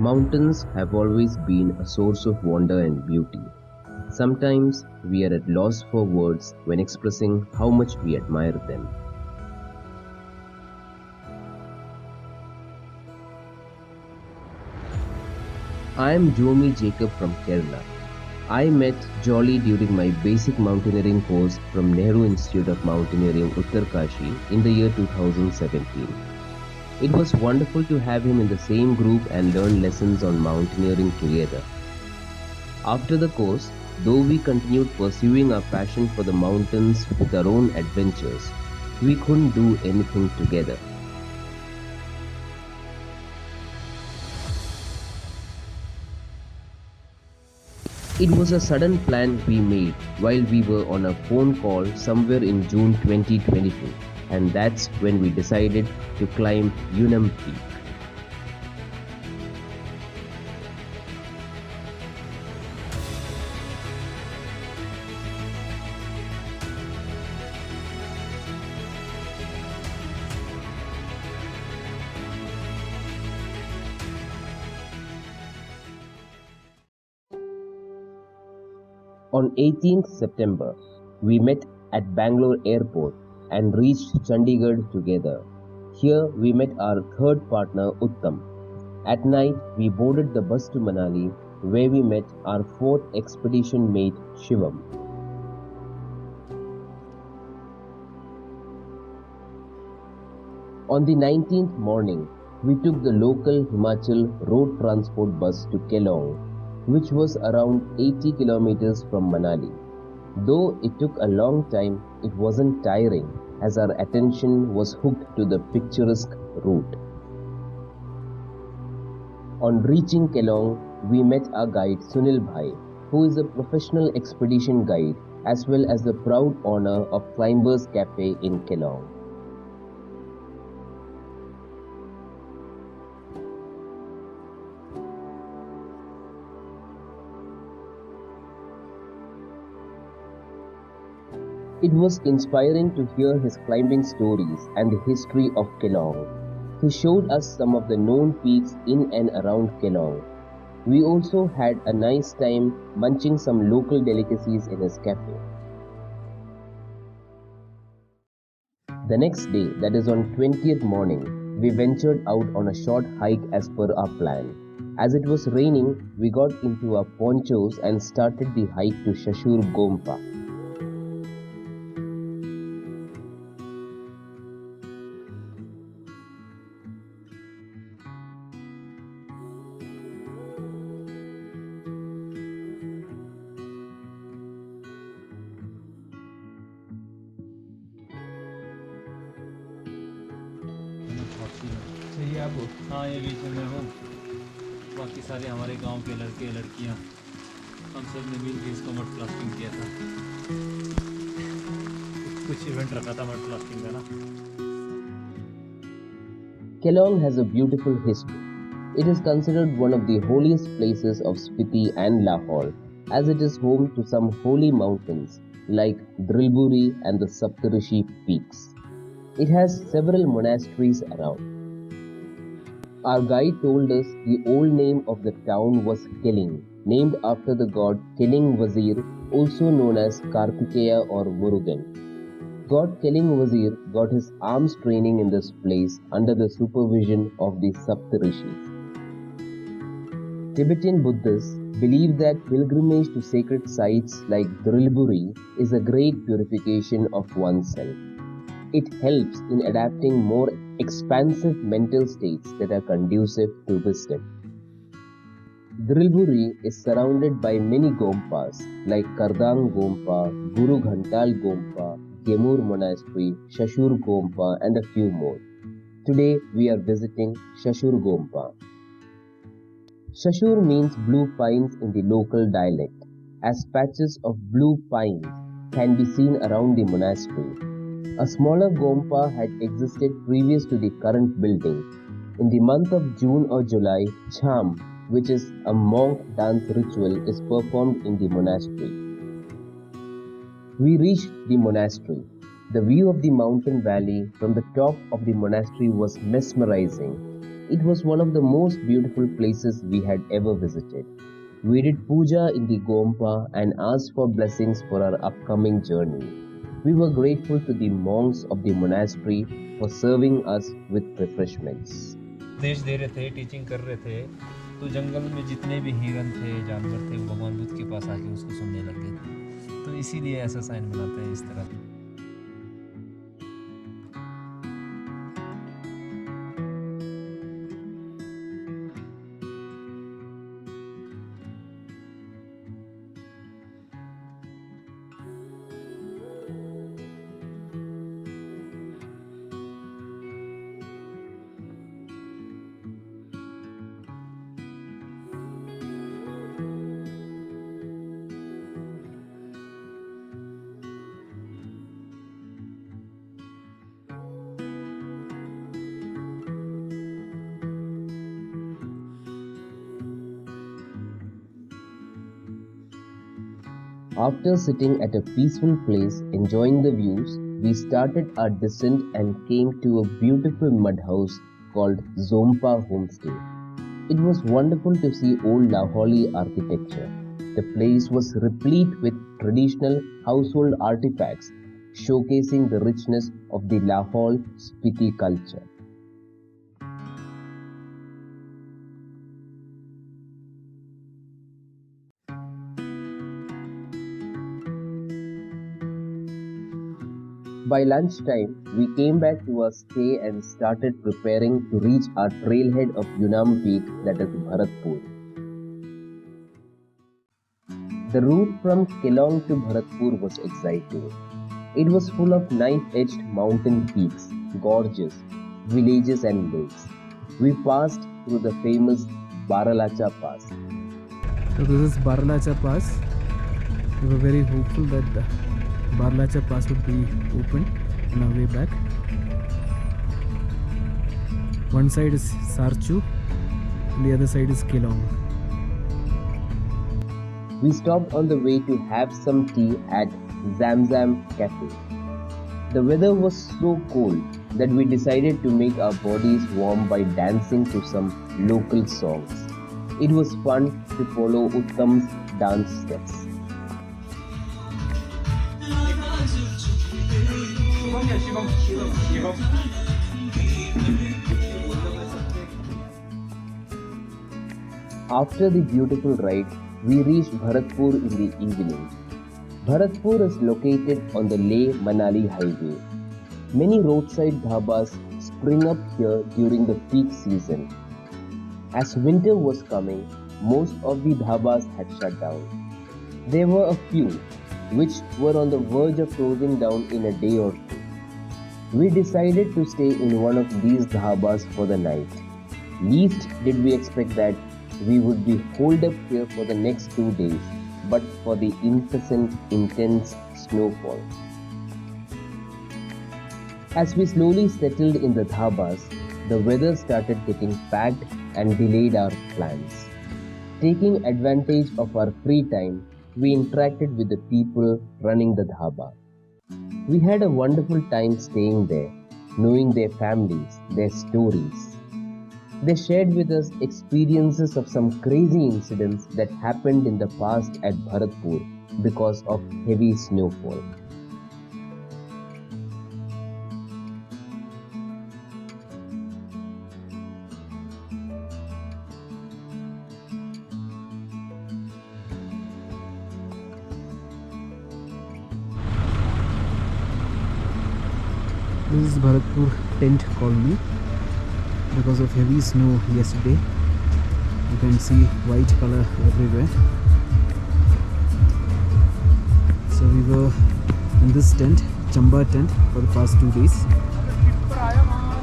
Mountains have always been a source of wonder and beauty. Sometimes we are at loss for words when expressing how much we admire them. I am Jomi Jacob from Kerala. I met Jolly during my basic mountaineering course from Nehru Institute of Mountaineering, Uttarkashi in the year 2017. It was wonderful to have him in the same group and learn lessons on mountaineering together. After the course, though we continued pursuing our passion for the mountains with our own adventures, we couldn't do anything together. It was a sudden plan we made while we were on a phone call somewhere in June 2022, and that's when we decided to climb Yunam Peak. On 18th September, we met at Bangalore airport and reached Chandigarh together. Here we met our third partner Uttam. At night, we boarded the bus to Manali, where we met our fourth expedition mate Shivam. On the 19th morning, we took the local Himachal road transport bus to Kelong, which was around 80 kilometers from Manali. Though it took a long time, it wasn't tiring as our attention was hooked to the picturesque route. On reaching Kelong, we met our guide Sunil Bhai, who is a professional expedition guide as well as the proud owner of Climbers Cafe in Kelong. It was inspiring to hear his climbing stories and the history of Kelong. He showed us some of the known peaks in and around Kelong. We also had a nice time munching some local delicacies in his cafe. The next day, that is on 20th morning, we ventured out on a short hike as per our plan. As it was raining, we got into our ponchos and started the hike to Shashur Gompa. चाहिए आपको? हाँ, ये बीच में मैं हूँ, बाकी सारे हमारे गांव के लड़के लड़कियाँ, हम सब ने मिल के इसको मड प्लास्टिंग किया था। कुछ इवेंट रखा था मड प्लास्टिंग का ना। Kelong has a beautiful history. It is considered one of the holiest places of Spiti and Lahaul, as it is home to some holy mountains like Drugpa and the Saptarishi peaks. It has several monasteries around. Our guide told us the old name of the town was Keling, named after the god Keling Wazir, also known as Kartikeya or Murugan. God Keling Wazir got his arms training in this place under the supervision of the Saptarishis. Tibetan Buddhists believe that pilgrimage to sacred sites like Drugpa is a great purification of oneself. It helps in adapting more expansive mental states that are conducive to wisdom. Drugpa is surrounded by many Gompas like Kardang Gompa, Guru Ghantal Gompa, Gemur Monastery, Shashur Gompa and a few more. Today we are visiting Shashur Gompa. Shashur means blue pines in the local dialect, as patches of blue pines can be seen around the monastery. A smaller Gompa had existed previous to the current building. In the month of June or July, Chham, which is a monk dance ritual, is performed in the monastery. We reached the monastery. The view of the mountain valley from the top of the monastery was mesmerizing. It was one of the most beautiful places we had ever visited. We did puja in the Gompa and asked for blessings for our upcoming journey. We were grateful to the monks of the monastery for serving us with refreshments. उपदेश दे रहे थे, teaching कर रहे थे, तो जंगल में जितने भी हिरन थे, जानवर थे, वो भगवान बुद्ध के पास आके उसको सुनने लग गए थे। तो इसीलिए ऐसा साइन बनाते हैं इस तरह। After sitting at a peaceful place enjoying the views, we started our descent and came to a beautiful mud house called Zompa Homestay. It was wonderful to see old Lahauli architecture. The place was replete with traditional household artifacts, showcasing the richness of the Lahaul Spiti culture. By lunchtime, we came back to our stay and started preparing to reach our trailhead of Yunam Peak, that is Bharatpur. The route from Kelong to Bharatpur was exciting. It was full of knife-edged mountain peaks, gorges, villages and lakes. We passed through the famous Baralacha Pass. So this is Baralacha Pass. We were very hopeful that the Baralacha Pass would be open on our way back. One side is Sarchu and the other side is Kelong. We stopped on the way to have some tea at Zamzam Cafe. The weather was so cold that we decided to make our bodies warm by dancing to some local songs. It was fun to follow Uttam's dance steps. After the beautiful ride, we reached Bharatpur in the evening. Bharatpur is located on the Leh-Manali highway. Many roadside dhabas spring up here during the peak season. As winter was coming, most of the dhabas had shut down. There were a few which were on the verge of closing down in a day or two. We decided to stay in one of these dhabas for the night. Least did we expect that we would be holed up here for the next 2 days, but for the incessant, intense snowfall. As we slowly settled in the dhabas, the weather started getting packed and delayed our plans. Taking advantage of our free time, we interacted with the people running the dhaba. We had a wonderful time staying there, knowing their families, their stories. They shared with us experiences of some crazy incidents that happened in the past at Bharatpur because of heavy snowfall. This is Bharatpur tent colony. Because of heavy snow yesterday, you can see white color everywhere. So we were in this tent, Chamba tent, for the past 2 days.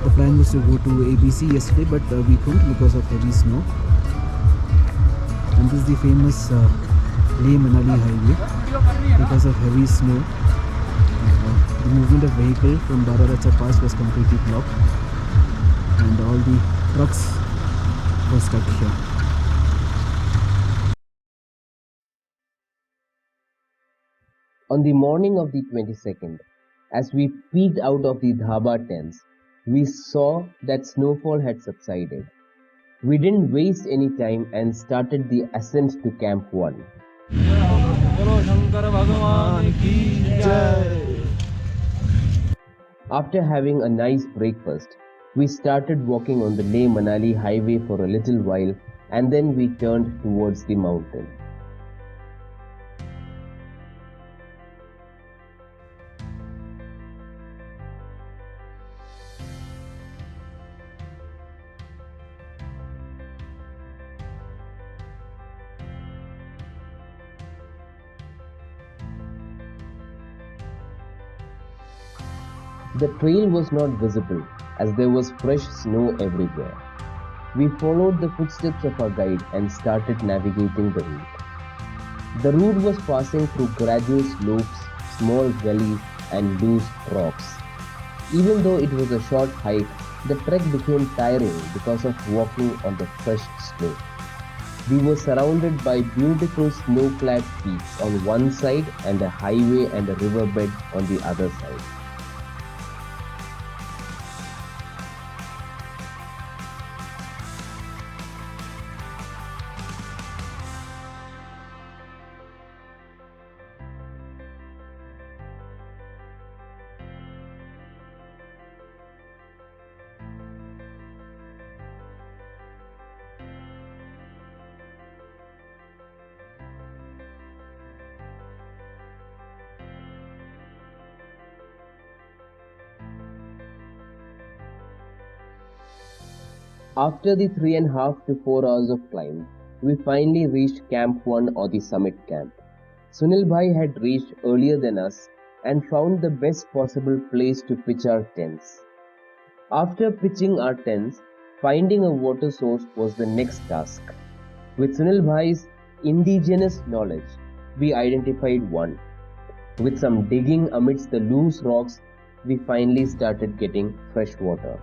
The plan was to go to ABC yesterday, but we couldn't because of heavy snow. And this is the famous Leh-Manali highway. Because of heavy snow, the movement of vehicle from Baralacha Pass was completely blocked, and all the trucks were stuck here. On the morning of the 22nd, as we peeked out of the dhaba tents, We saw that snowfall had subsided. We didn't waste any time and started the ascent to Camp 1. After having a nice breakfast, we started walking on the Leh Manali highway for a little while and then we turned towards the mountain. The trail was not visible as there was fresh snow everywhere. We followed the footsteps of our guide and started navigating the route. The route was passing through gradual slopes, small gullies, and loose rocks. Even though it was a short hike, the trek became tiring because of walking on the fresh snow. We were surrounded by beautiful snow-clad peaks on one side and a highway and a riverbed on the other side. After the 3.5 to 4 hours of climb, we finally reached Camp 1 or the summit camp. Sunil Bhai had reached earlier than us and found the best possible place to pitch our tents. After pitching our tents, finding a water source was the next task. With Sunil Bhai's indigenous knowledge, we identified one. With some digging amidst the loose rocks, we finally started getting fresh water.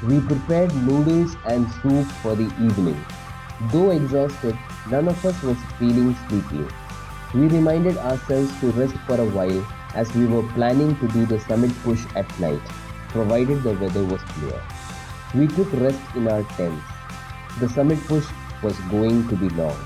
We prepared noodles and soup for the evening. Though exhausted, none of us was feeling sleepy. We reminded ourselves to rest for a while as we were planning to do the summit push at night, provided the weather was clear. We took rest in our tents. The summit push was going to be long.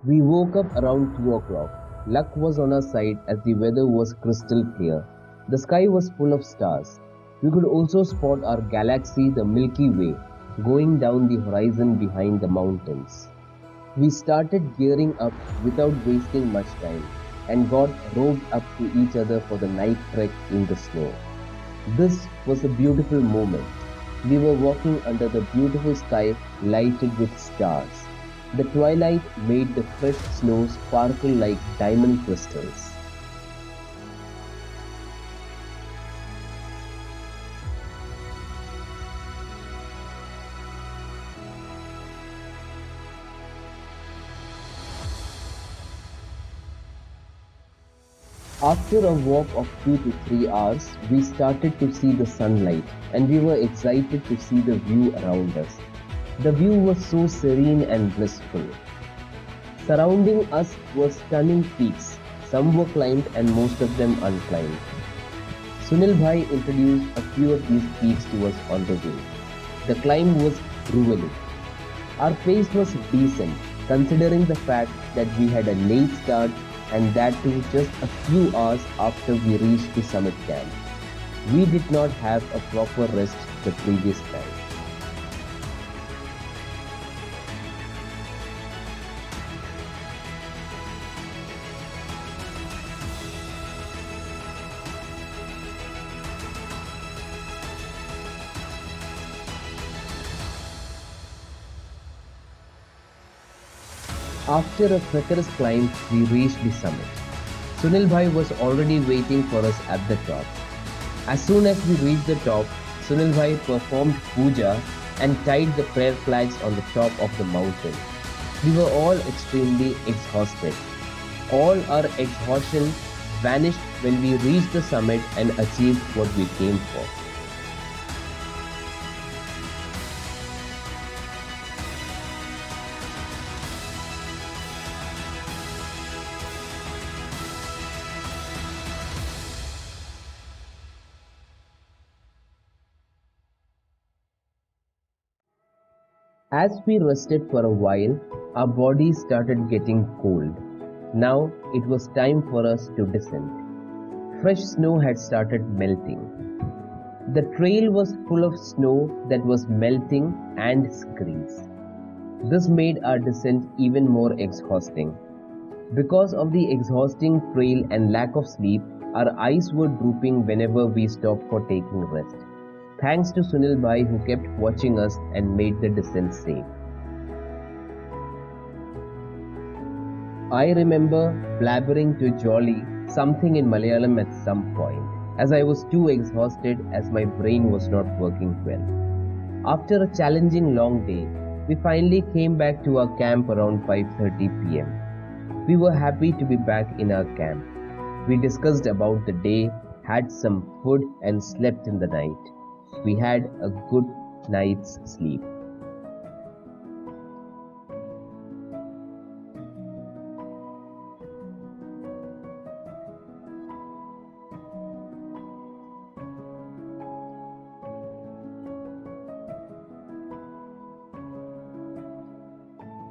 We woke up around 2 o'clock. Luck was on our side as the weather was crystal clear. The sky was full of stars. We could also spot our galaxy, the Milky Way, going down the horizon behind the mountains. We started gearing up without wasting much time and got roped up to each other for the night trek in the snow. This was a beautiful moment. We were walking under the beautiful sky lighted with stars. The twilight made the fresh snow sparkle like diamond crystals. After a walk of 2 to 3 hours, we started to see the sunlight and we were excited to see the view around us. The view was so serene and blissful. Surrounding us were stunning peaks. Some were climbed and most of them unclimbed. Sunil Bhai introduced a few of these peaks to us on the way. The climb was grueling. Our pace was decent considering the fact that we had a late start and that too just a few hours after we reached the summit camp. We did not have a proper rest the previous time. After a treacherous climb, we reached the summit. Sunil Bhai was already waiting for us at the top. As soon as we reached the top, Sunil Bhai performed puja and tied the prayer flags on the top of the mountain. We were all extremely exhausted. All our exhaustion vanished when we reached the summit and achieved what we came for. As we rested for a while, our bodies started getting cold. Now it was time for us to descend. Fresh snow had started melting. The trail was full of snow that was melting and screens. This made our descent even more exhausting. Because of the exhausting trail and lack of sleep, our eyes were drooping whenever we stopped for taking rest. Thanks to Sunil Bhai who kept watching us and made the descent safe. I remember blabbering to Jolly something in Malayalam at some point, as I was too exhausted as my brain was not working well. After a challenging long day, we finally came back to our camp around 5:30 p.m. We were happy to be back in our camp. We discussed about the day, had some food and slept in the night. We had a good night's sleep.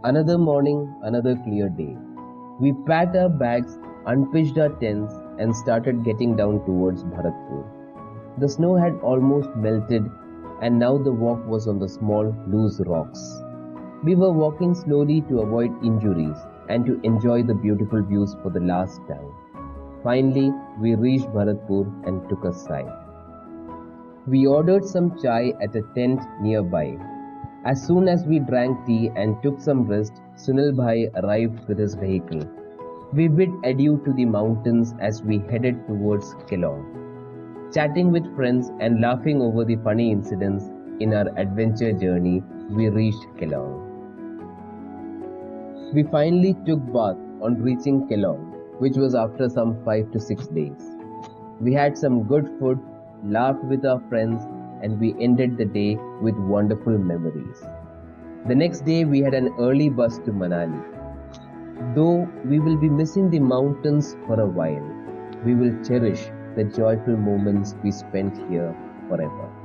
Another morning, another clear day. We packed our bags, unpitched our tents, and started getting down towards Bharatpur. The snow had almost melted, and now the walk was on the small, loose rocks. We were walking slowly to avoid injuries and to enjoy the beautiful views for the last time. Finally, we reached Bharatpur and took a sigh. We ordered some chai at a tent nearby. As soon as we drank tea and took some rest, Sunil Bhai arrived with his vehicle. We bid adieu to the mountains as we headed towards Kelong. Chatting with friends and laughing over the funny incidents in our adventure journey, we reached Kelong. We finally took bath on reaching Kelong, which was after some 5 to 6 days. We had some good food, laughed with our friends, and we ended the day with wonderful memories. The next day we had an early bus to Manali. Though we will be missing the mountains for a while, we will cherish the joyful moments we spent here forever.